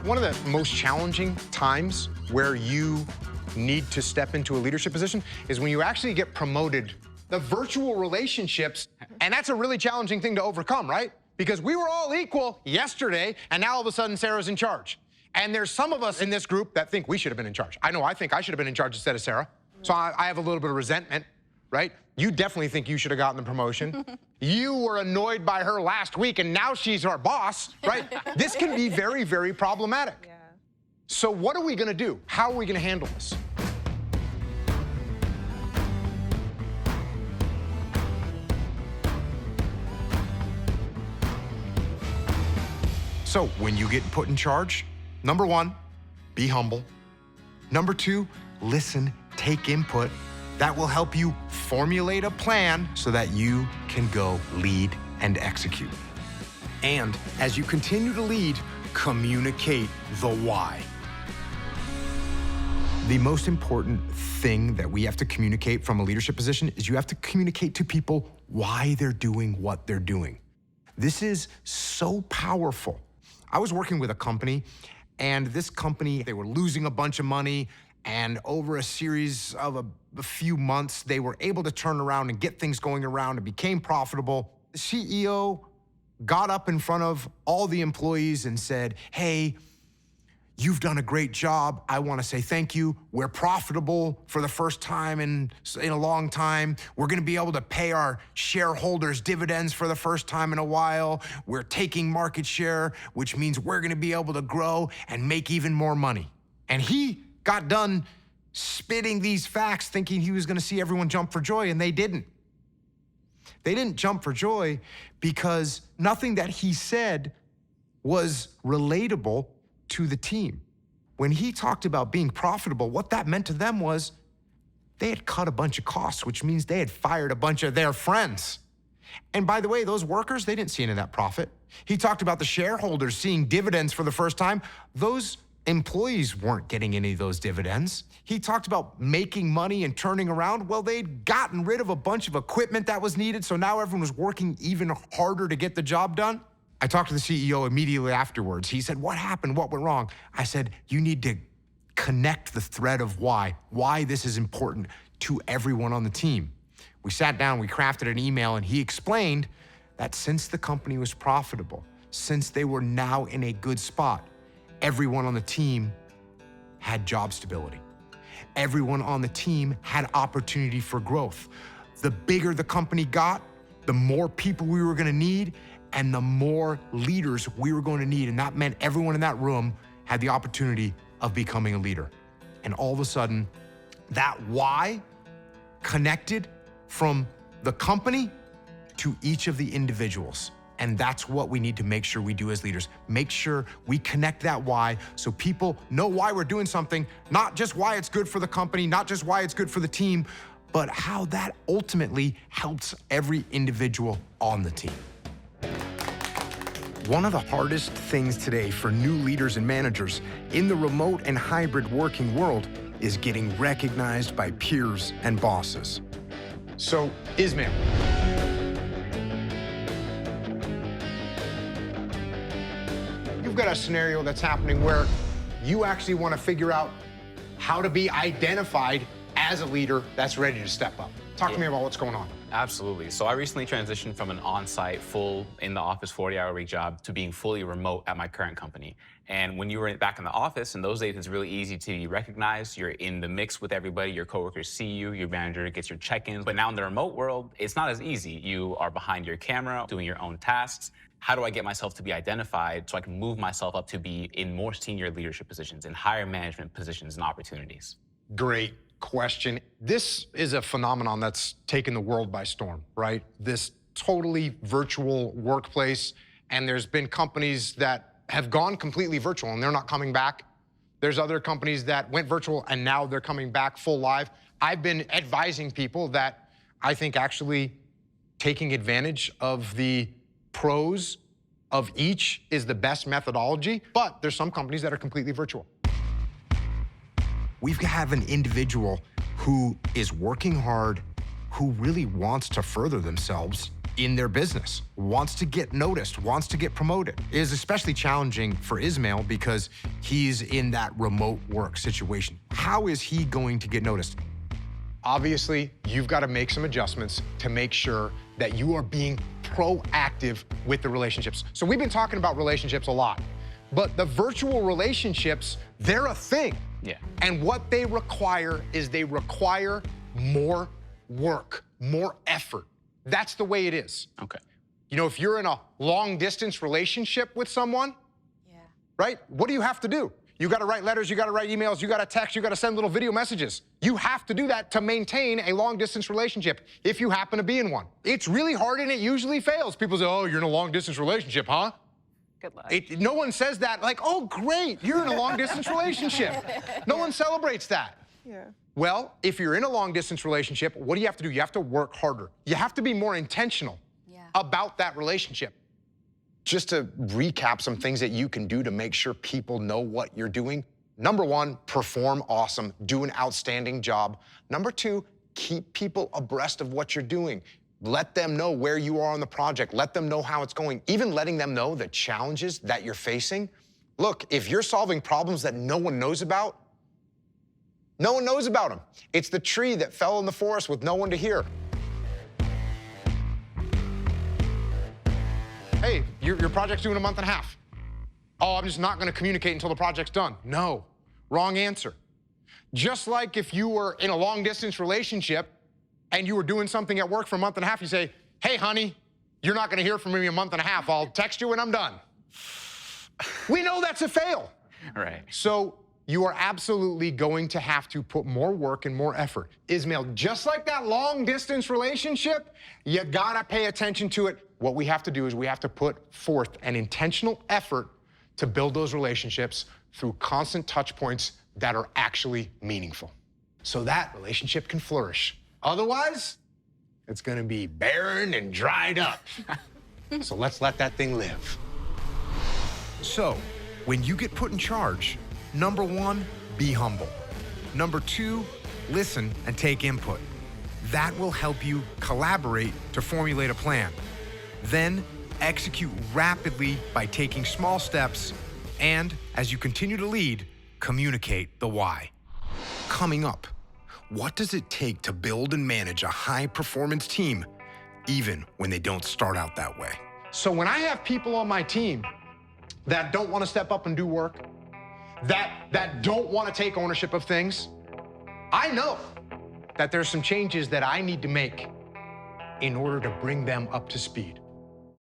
One of the most challenging times where you need to step into a leadership position is when you actually get promoted. The virtual relationships, and that's a really challenging thing to overcome, right? Because we were all equal yesterday, and now all of a sudden Sarah's in charge. And there's some of us in this group that think we should have been in charge. I think I should have been in charge instead of Sarah. So I have a little bit of resentment, right? You definitely think you should have gotten the promotion. You were annoyed by her last week, and now she's our boss, right? This can be very, very problematic. Yeah. So what are we gonna do? How are we gonna handle this? So when you get put in charge, number one, be humble. Number two, listen, take input. That will help you formulate a plan so that you can go lead and execute. And as you continue to lead, communicate the why. The most important thing that we have to communicate from a leadership position is you have to communicate to people why they're doing what they're doing. This is so powerful. I was working with a company, and this company, they were losing a bunch of money, and over a series of a few months, they were able to turn around and get things going around and became profitable. The CEO got up in front of all the employees and said, "Hey, you've done a great job. I want to say thank you. We're profitable for the first time in a long time. We're going to be able to pay our shareholders dividends for the first time in a while. We're taking market share, which means we're going to be able to grow and make even more money." And he got done spitting these facts thinking he was going to see everyone jump for joy, and they didn't. They didn't jump for joy because nothing that he said was relatable to the team. When he talked about being profitable, what that meant to them was they had cut a bunch of costs, which means they had fired a bunch of their friends. And by the way, those workers, they didn't see any of that profit. He talked about the shareholders seeing dividends for the first time. Those employees weren't getting any of those dividends. He talked about making money and turning around. Well, they'd gotten rid of a bunch of equipment that was needed, so now everyone was working even harder to get the job done. I talked to the CEO immediately afterwards. He said, "What happened? What went wrong?" I said, "You need to connect the thread of why this is important to everyone on the team." We sat down, we crafted an email, and he explained that since the company was profitable, since they were now in a good spot, everyone on the team had job stability. Everyone on the team had opportunity for growth. The bigger the company got, the more people we were gonna need, and the more leaders we were going to need. And that meant everyone in that room had the opportunity of becoming a leader. And all of a sudden, that why connected from the company to each of the individuals. And that's what we need to make sure we do as leaders. Make sure we connect that why so people know why we're doing something, not just why it's good for the company, not just why it's good for the team, but how that ultimately helps every individual on the team. One of the hardest things today for new leaders and managers in the remote and hybrid working world is getting recognized by peers and bosses. So, Ismail, you've got a scenario that's happening where you actually want to figure out how to be identified as a leader that's ready to step up. Talk to me about what's going on. Absolutely. So I recently transitioned from an on-site, full in-the-office 40-hour-a-week job to being fully remote at my current company. And when you were back in the office, in those days, it's really easy to be recognized. You're in the mix with everybody. Your coworkers see you. Your manager gets your check-ins. But now in the remote world, it's not as easy. You are behind your camera, doing your own tasks. How do I get myself to be identified so I can move myself up to be in more senior leadership positions, in higher management positions and opportunities? Great question. This is a phenomenon that's taken the world by storm, right? This totally virtual workplace, and there's been companies that have gone completely virtual and they're not coming back. There's other companies that went virtual and now they're coming back full live. I've been advising people that I think actually taking advantage of the pros of each is the best methodology, but there's some companies that are completely virtual. We have an individual who is working hard, who really wants to further themselves, in their business, wants to get noticed, wants to get promoted. It is especially challenging for Ismail because he's in that remote work situation. How is he going to get noticed? Obviously, you've got to make some adjustments to make sure that you are being proactive with the relationships. So we've been talking about relationships a lot, but the virtual relationships, they're a thing. Yeah. And what they require is they require more work, more effort. That's the way it is. Okay. You know, if you're in a long distance relationship with someone, right? What do you have to do? You got to write letters, you got to write emails, you got to text, you got to send little video messages. You have to do that to maintain a long distance relationship if you happen to be in one. It's really hard and it usually fails. People say, oh, you're in a long distance relationship, huh? Good luck. No one says that like, oh, great, you're in a long distance relationship. No one celebrates that. Yeah. Well, if you're in a long distance relationship, what do you have to do? You have to work harder. You have to be more intentional about that relationship. Just to recap some things that you can do to make sure people know what you're doing. Number one, perform awesome, do an outstanding job. Number two, keep people abreast of what you're doing. Let them know where you are on the project. Let them know how it's going. Even letting them know the challenges that you're facing. Look, if you're solving problems that no one knows about, no one knows about them. It's the tree that fell in the forest with no one to hear. Hey, your project's due in a month and a half. Oh, I'm just not gonna communicate until the project's done. No, wrong answer. Just like if you were in a long distance relationship and you were doing something at work for a month and a half, you say, hey, honey, you're not gonna hear from me in a month and a half. I'll text you when I'm done. We know that's a fail. Right. So you are absolutely going to have to put more work and more effort. Ismail, just like that long distance relationship, you gotta pay attention to it. What we have to do is we have to put forth an intentional effort to build those relationships through constant touch points that are actually meaningful. So that relationship can flourish. Otherwise, it's gonna be barren and dried up. So let's let that thing live. So, when you get put in charge, number one, be humble. Number two, listen and take input. That will help you collaborate to formulate a plan. Then, execute rapidly by taking small steps, and as you continue to lead, communicate the why. Coming up, what does it take to build and manage a high-performance team, even when they don't start out that way? So when I have people on my team that don't want to step up and do work, that don't want to take ownership of things, I know that there's some changes that I need to make in order to bring them up to speed.